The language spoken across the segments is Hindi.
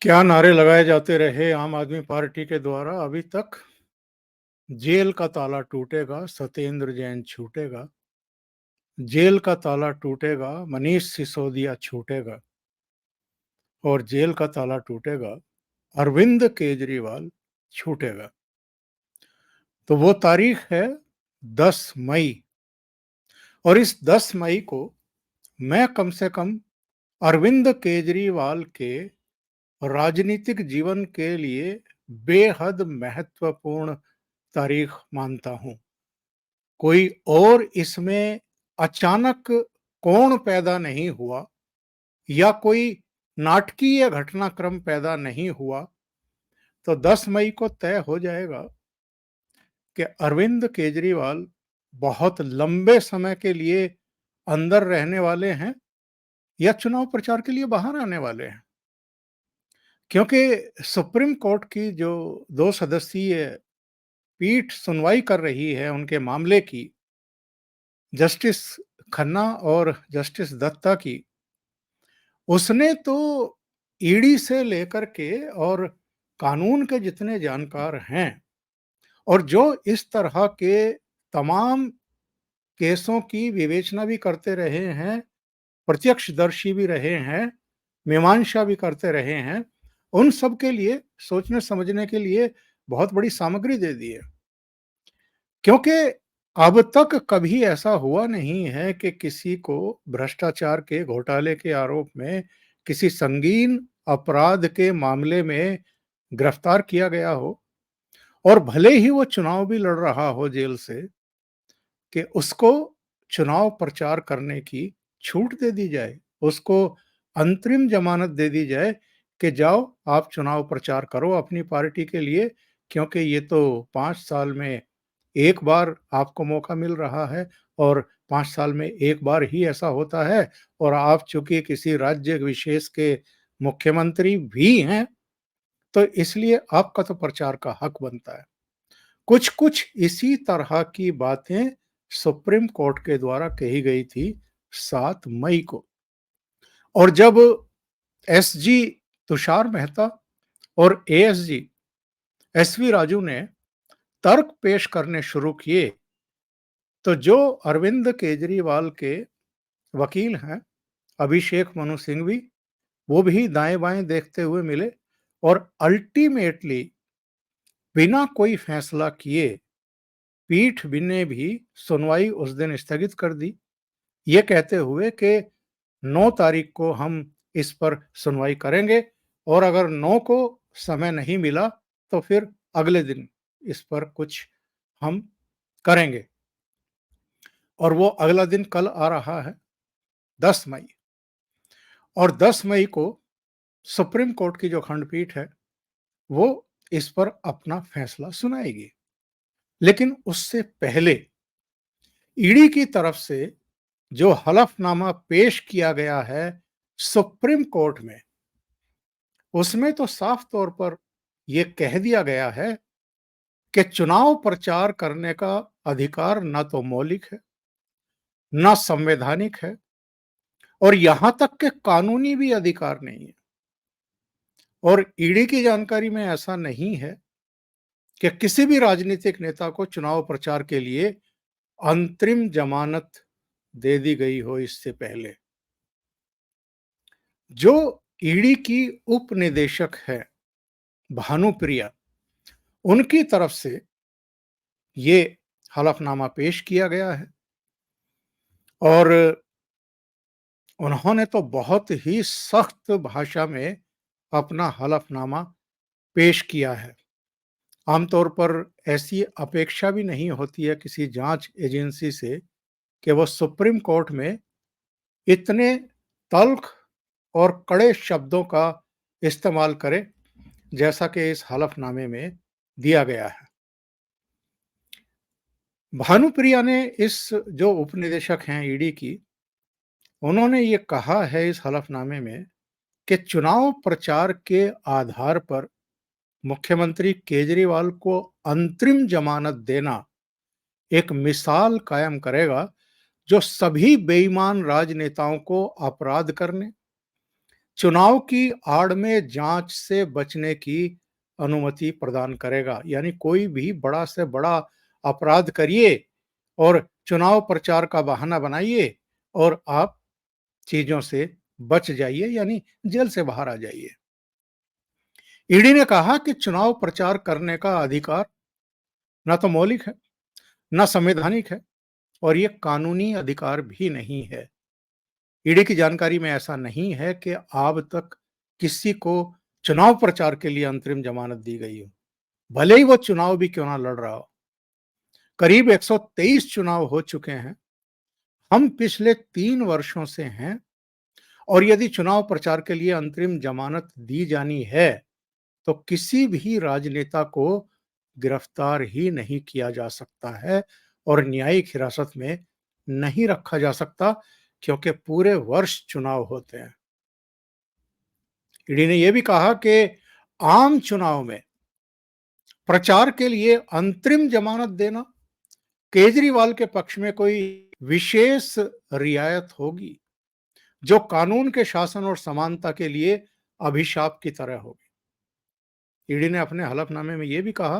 क्या नारे लगाए जाते रहे आम आदमी पार्टी के द्वारा अभी तक। जेल का ताला टूटेगा, सत्येंद्र जैन छूटेगा। जेल का ताला टूटेगा, मनीष सिसोदिया छूटेगा। और जेल का ताला टूटेगा, अरविंद केजरीवाल छूटेगा। तो वो तारीख है 10 मई। और इस 10 मई को मैं कम से कम अरविंद केजरीवाल के राजनीतिक जीवन के लिए बेहद महत्वपूर्ण तारीख मानता हूं। कोई और इसमें अचानक कोण पैदा नहीं हुआ या कोई नाटकीय घटनाक्रम पैदा नहीं हुआ। तो 10 मई को तय हो जाएगा कि अरविंद केजरीवाल बहुत लंबे समय के लिए अंदर रहने वाले हैं या चुनाव प्रचार के लिए बाहर आने वाले हैं। क्योंकि सुप्रीम कोर्ट की जो 2 सदस्यीय पीठ सुनवाई कर रही है उनके मामले की, जस्टिस खन्ना और जस्टिस दत्ता की, उसने तो ईडी से लेकर के और कानून के जितने जानकार हैं और जो इस तरह के तमाम केसों की विवेचना भी करते रहे हैं, प्रत्यक्षदर्शी भी रहे हैं, मीमांसा भी करते रहे हैं, उन सब के लिए सोचने समझने के लिए बहुत बड़ी सामग्री दे दी है। क्योंकि अब तक कभी ऐसा हुआ नहीं है कि किसी को भ्रष्टाचार के घोटाले के आरोप में किसी संगीन अपराध के मामले में गिरफ्तार किया गया हो और भले ही वो चुनाव भी लड़ रहा हो जेल से, कि उसको चुनाव प्रचार करने की छूट दे दी जाए, उसको अंतरिम जमानत दे दी जाए कि जाओ आप चुनाव प्रचार करो अपनी पार्टी के लिए, क्योंकि ये तो 5 साल में एक बार आपको मौका मिल रहा है और 5 साल में एक बार ही ऐसा होता है। और आप चूंकि किसी राज्य विशेष के मुख्यमंत्री भी हैं, तो इसलिए आपका तो प्रचार का हक बनता है। कुछ कुछ इसी तरह की बातें सुप्रीम कोर्ट के द्वारा कही गई थी 7 मई को। और जब एसजी तुषार मेहता और एएसजी एसवी राजू ने तर्क पेश करने शुरू किए, तो जो अरविंद केजरीवाल के वकील हैं, अभिषेक मनु सिंघवी, वो भी दाएं बाएं देखते हुए मिले और अल्टीमेटली बिना कोई फैसला किए पीठ ने भी सुनवाई उस दिन स्थगित कर दी, ये कहते हुए कि 9 तारीख को हम इस पर सुनवाई करेंगे और अगर 9 को समय नहीं मिला तो फिर अगले दिन इस पर कुछ हम करेंगे। और वो अगला दिन कल आ रहा है, 10 मई। और 10 मई को सुप्रीम कोर्ट की जो खंडपीठ है वो इस पर अपना फैसला सुनाएगी। लेकिन उससे पहले ईडी की तरफ से जो हलफनामा पेश किया गया है सुप्रीम कोर्ट में, उसमें तो साफ तौर पर यह कह दिया गया है कि चुनाव प्रचार करने का अधिकार न तो मौलिक है, न संवैधानिक है और यहां तक कि कानूनी भी अधिकार नहीं है। और ईडी की जानकारी में ऐसा नहीं है कि किसी भी राजनीतिक नेता को चुनाव प्रचार के लिए अंतरिम जमानत दे दी गई हो इससे पहले। जो ईडी की उप निदेशक है भानुप्रिया, उनकी तरफ से ये हलफनामा पेश किया गया है और उन्होंने तो बहुत ही सख्त भाषा में अपना हलफनामा पेश किया है। आमतौर पर ऐसी अपेक्षा भी नहीं होती है किसी जांच एजेंसी से कि वो सुप्रीम कोर्ट में इतने तल्ख और कड़े शब्दों का इस्तेमाल करे जैसा कि इस हलफनामे में दिया गया है। भानुप्रिया ने इस जो उपनिदेशक हैं ईडी की, उन्होंने ये कहा है इस हलफनामे में कि चुनाव प्रचार के आधार पर मुख्यमंत्री केजरीवाल को अंतरिम जमानत देना एक मिसाल कायम करेगा जो सभी बेईमान राजनेताओं को अपराध करने, चुनाव की आड़ में जांच से बचने की अनुमति प्रदान करेगा। यानी कोई भी बड़ा से बड़ा अपराध करिए और चुनाव प्रचार का बहाना बनाइए और आप चीजों से बच जाइए, यानी जेल से बाहर आ जाइए। ईडी ने कहा कि चुनाव प्रचार करने का अधिकार न तो मौलिक है, न संवैधानिक है और ये कानूनी अधिकार भी नहीं है। ईडी की जानकारी में ऐसा नहीं है कि अब तक किसी को चुनाव प्रचार के लिए अंतरिम जमानत दी गई हो, भले ही वो चुनाव भी क्यों ना लड़ रहा हो। करीब 123 चुनाव हो चुके हैं। हम पिछले 3 वर्षों से हैं और यदि चुनाव प्रचार के लिए अंतरिम जमानत दी जानी है, तो किसी भी राजनेता को गिरफ्तार ही नहीं किया जा सकता है और न्यायिक हिरासत में नहीं रखा जा सकता, क्योंकि पूरे वर्ष चुनाव होते हैं। ईडी ने यह भी कहा कि आम चुनाव में प्रचार के लिए अंतरिम जमानत देना केजरीवाल के पक्ष में कोई विशेष रियायत होगी, जो कानून के शासन और समानता के लिए अभिशाप की तरह होगी। ईडी ने अपने हलफनामे में यह भी कहा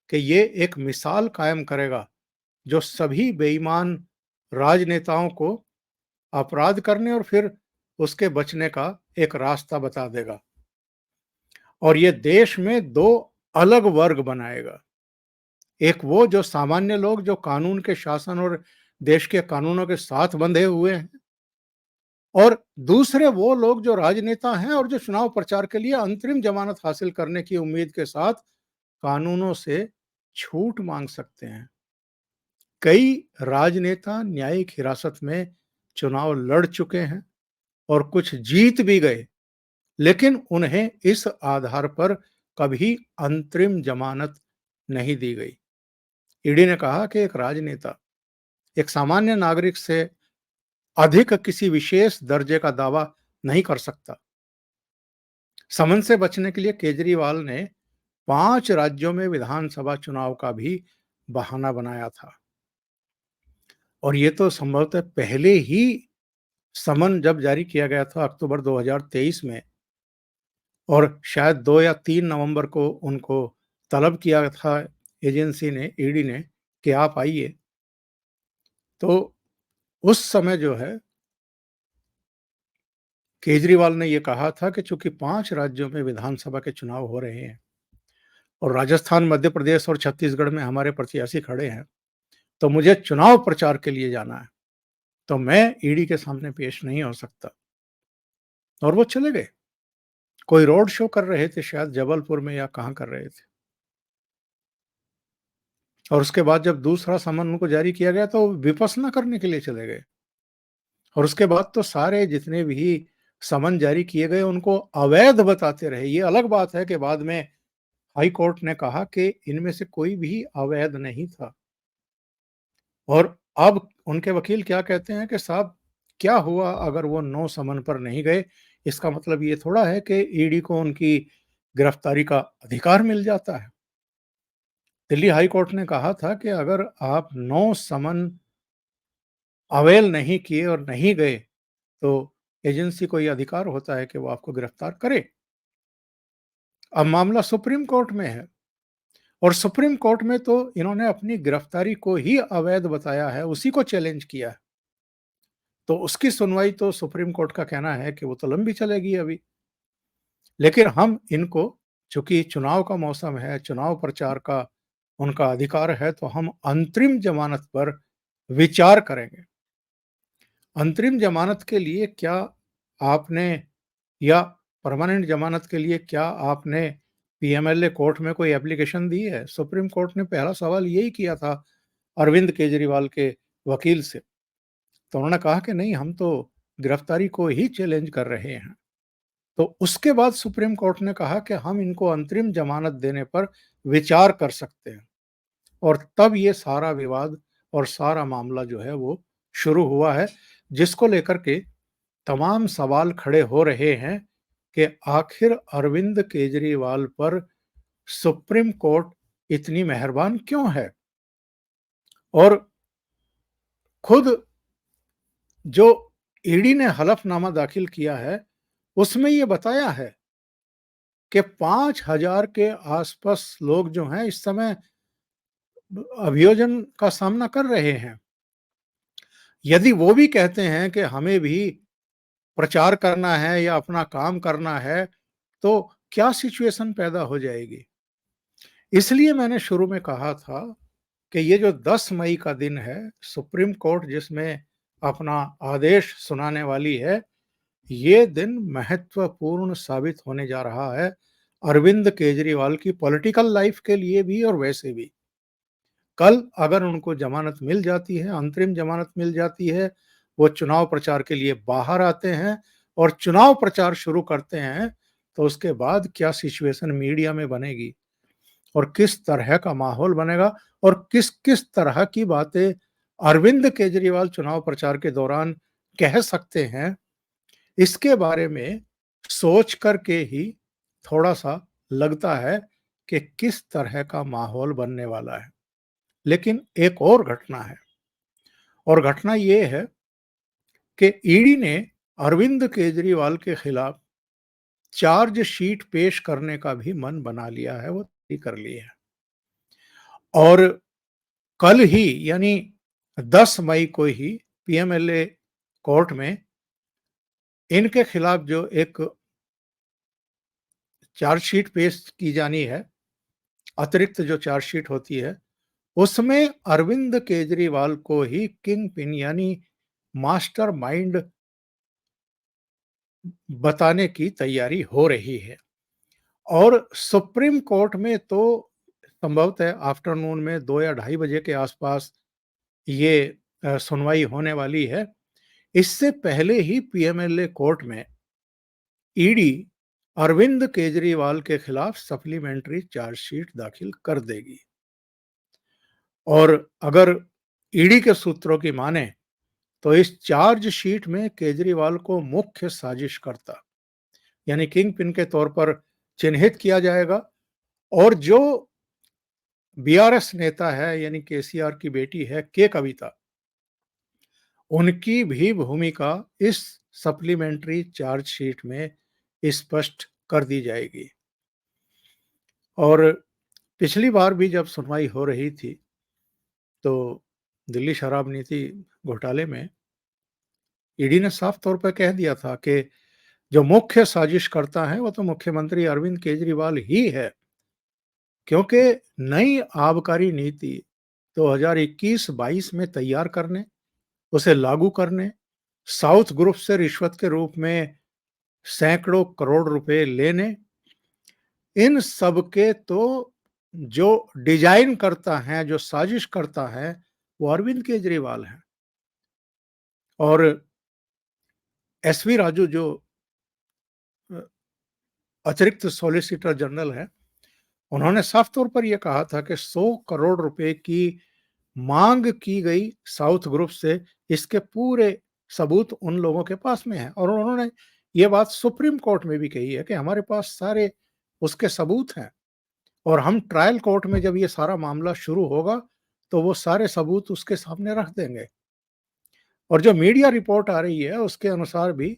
कि ये एक मिसाल कायम करेगा जो सभी बेईमान राजनेताओं को अपराध करने और फिर उसके बचने का एक रास्ता बता देगा और ये देश में 2 अलग वर्ग बनाएगा। एक वो जो सामान्य लोग जो कानून के शासन और देश के कानूनों के साथ बंधे हुए हैं, और दूसरे वो लोग जो राजनेता हैं और जो चुनाव प्रचार के लिए अंतरिम जमानत हासिल करने की उम्मीद के साथ कानूनों से छूट मांग सकते हैं। कई राजनेता न्यायिक हिरासत में चुनाव लड़ चुके हैं और कुछ जीत भी गए, लेकिन उन्हें इस आधार पर कभी अंतरिम जमानत नहीं दी गई। ईडी ने कहा कि एक राजनेता एक सामान्य नागरिक से अधिक किसी विशेष दर्जे का दावा नहीं कर सकता। समन से बचने के लिए केजरीवाल ने 5 राज्यों में विधानसभा चुनाव का भी बहाना बनाया था और ये तो संभवतः पहले ही समन जब जारी किया गया था अक्टूबर 2023 में, और शायद 2 या 3 नवंबर को उनको तलब किया था एजेंसी ने, ईडी ने, कि आप आइए। तो उस समय जो है केजरीवाल ने ये कहा था कि चूंकि 5 राज्यों में विधानसभा के चुनाव हो रहे हैं और राजस्थान, मध्य प्रदेश और छत्तीसगढ़ में हमारे प्रत्याशी खड़े हैं, तो मुझे चुनाव प्रचार के लिए जाना है, तो मैं ईडी के सामने पेश नहीं हो सकता। और वो चले गए। कोई रोड शो कर रहे थे शायद जबलपुर में या कहाँ कर रहे थे। और उसके बाद जब दूसरा समन उनको जारी किया गया तो विपश्यना करने के लिए चले गए। और उसके बाद तो सारे जितने भी समन जारी किए गए उनको अवैध बताते रहे। ये अलग बात है कि बाद में हाई कोर्ट ने कहा कि इनमें से कोई भी अवैध नहीं था। और अब उनके वकील क्या कहते हैं कि साहब, क्या हुआ अगर वो 9 समन पर नहीं गए? इसका मतलब ये थोड़ा है कि ईडी को उनकी गिरफ्तारी का अधिकार मिल जाता है। दिल्ली हाई कोर्ट ने कहा था कि अगर आप 9 समन अवेल नहीं किए और नहीं गए, तो एजेंसी को ये अधिकार होता है कि वो आपको गिरफ्तार करे। अब मामला सुप्रीम कोर्ट में है और सुप्रीम कोर्ट में तो इन्होंने अपनी गिरफ्तारी को ही अवैध बताया है, उसी को चैलेंज किया है। तो उसकी सुनवाई तो सुप्रीम कोर्ट का कहना है कि वो तो लंबी चलेगी अभी। लेकिन हम इनको, चूंकि चुनाव का मौसम है, चुनाव प्रचार का उनका अधिकार है, तो हम अंतरिम जमानत पर विचार करेंगे। अंतरिम जमानत के लिए क्या आपने, या परमानेंट जमानत के लिए क्या आपने पीएमएलए कोर्ट में कोई एप्लीकेशन दी है? सुप्रीम कोर्ट ने पहला सवाल यही किया था अरविंद केजरीवाल के वकील से। तो उन्होंने कहा कि नहीं, हम तो गिरफ्तारी को ही चैलेंज कर रहे हैं। तो उसके बाद सुप्रीम कोर्ट ने कहा कि हम इनको अंतरिम जमानत देने पर विचार कर सकते हैं। और तब ये सारा विवाद और सारा मामला जो है वो शुरू हुआ है, जिसको लेकर के तमाम सवाल खड़े हो रहे हैं कि आखिर अरविंद केजरीवाल पर सुप्रीम कोर्ट इतनी मेहरबान क्यों है? और खुद जो ईडी ने हलफनामा दाखिल किया है, उसमें ये बताया है कि 5,000 के आसपास लोग जो हैं इस समय अभियोजन का सामना कर रहे हैं। यदि वो भी कहते हैं कि हमें भी प्रचार करना है या अपना काम करना है, तो क्या सिचुएशन पैदा हो जाएगी? इसलिए मैंने शुरू में कहा था कि ये जो 10 मई का दिन है, सुप्रीम कोर्ट जिसमें अपना आदेश सुनाने वाली है, ये दिन महत्वपूर्ण साबित होने जा रहा है अरविंद केजरीवाल की पॉलिटिकल लाइफ के लिए भी और वैसे भी। कल अगर उनको जमानत मिल जाती है, अंतरिम जमानत मिल जाती है, वो चुनाव प्रचार के लिए बाहर आते हैं और चुनाव प्रचार शुरू करते हैं, तो उसके बाद क्या सिचुएशन मीडिया में बनेगी और किस तरह का माहौल बनेगा और किस-किस तरह की बातें अरविंद केजरीवाल चुनाव प्रचार के दौरान कह सकते हैं, इसके बारे में सोच कर के ही थोड़ा-सा लगता है कि किस तरह का माहौल बनने वाला है। लेकिन एक और घटना है और घटना ये है कि ईडी ने अरविंद केजरीवाल के खिलाफ चार्जशीट पेश करने का भी मन बना लिया है, वो तय कर ली है। और कल ही यानी 10 मई को ही पीएमएलए कोर्ट में इनके खिलाफ जो एक चार्जशीट पेश की जानी है, अतिरिक्त जो चार्जशीट होती है, उसमें अरविंद केजरीवाल को ही किंग पिन यानी मास्टरमाइंड बताने की तैयारी हो रही है। और सुप्रीम कोर्ट में तो संभवतः आफ्टरनून में 2 या ढाई बजे के आसपास ये सुनवाई होने वाली है। इससे पहले ही पीएमएलए कोर्ट में ईडी अरविंद केजरीवाल के खिलाफ सप्लीमेंट्री चार्जशीट दाखिल कर देगी। और अगर ईडी के सूत्रों की माने तो इस चार्जशीट में केजरीवाल को मुख्य साजिशकर्ता यानी किंग पिन के तौर पर चिन्हित किया जाएगा और जो बीआरएस नेता है यानी केसीआर की बेटी है के कविता, उनकी भी भूमिका इस सप्लीमेंट्री चार्जशीट में स्पष्ट कर दी जाएगी। और पिछली बार भी जब सुनवाई हो रही थी तो दिल्ली शराब नीति घोटाले में ईडी ने साफ तौर पर कह दिया था कि जो मुख्य साजिशकर्ता है वो तो मुख्यमंत्री अरविंद केजरीवाल ही है, क्योंकि नई आबकारी नीति 2021-22 में तैयार करने, उसे लागू करने, साउथ ग्रुप से रिश्वत के रूप में सैकड़ों करोड़ रुपए लेने, इन सब के तो जो डिजाइन करता है, जो साजिश करता है, वो अरविंद केजरीवाल है। और एसवी राजू जो अ, अतिरिक्त सॉलिसिटर जनरल है, उन्होंने साफ तौर पर यह कहा था कि 100 करोड़ रुपए की मांग की गई साउथ ग्रुप से, इसके पूरे सबूत उन लोगों के पास में हैं। और उन्होंने ये बात सुप्रीम कोर्ट में भी कही है कि हमारे पास सारे उसके सबूत हैं और हम ट्रायल कोर्ट में जब ये सारा मामला शुरू होगा तो वो सारे सबूत उसके सामने रख देंगे। और जो मीडिया रिपोर्ट आ रही है उसके अनुसार भी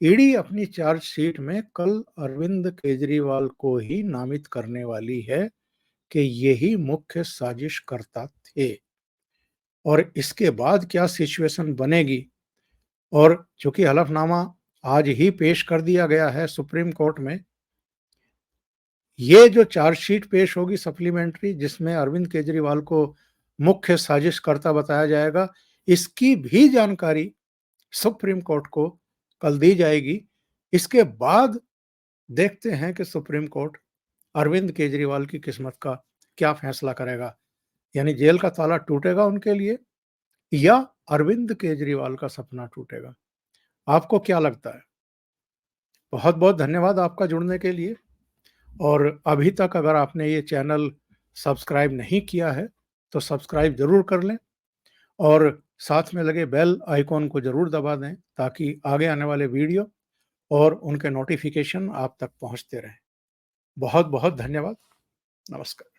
ईडी अपनी चार्जशीट में कल अरविंद केजरीवाल को ही नामित करने वाली है कि यही मुख्य साजिशकर्ता थे। और इसके बाद क्या सिचुएशन बनेगी, और चूंकि हलफनामा आज ही पेश कर दिया गया है सुप्रीम कोर्ट में, ये जो चार्जशीट पेश होगी सप्लीमेंट्री जिसमें अरविंद केजरीवाल को मुख्य साजिशकर्ता बताया जाएगा, इसकी भी जानकारी सुप्रीम कोर्ट को कल दी जाएगी। इसके बाद देखते हैं कि सुप्रीम कोर्ट अरविंद केजरीवाल की किस्मत का क्या फैसला करेगा, यानी जेल का ताला टूटेगा उनके लिए या अरविंद केजरीवाल का सपना टूटेगा। आपको क्या लगता है? बहुत बहुत धन्यवाद आपका जुड़ने के लिए। और अभी तक अगर आपने ये चैनल सब्सक्राइब नहीं किया है तो सब्सक्राइब जरूर कर लें और साथ में लगे बेल आइकॉन को जरूर दबा दें ताकि आगे आने वाले वीडियो और उनके नोटिफिकेशन आप तक पहुंचते रहें। बहुत बहुत धन्यवाद। नमस्कार।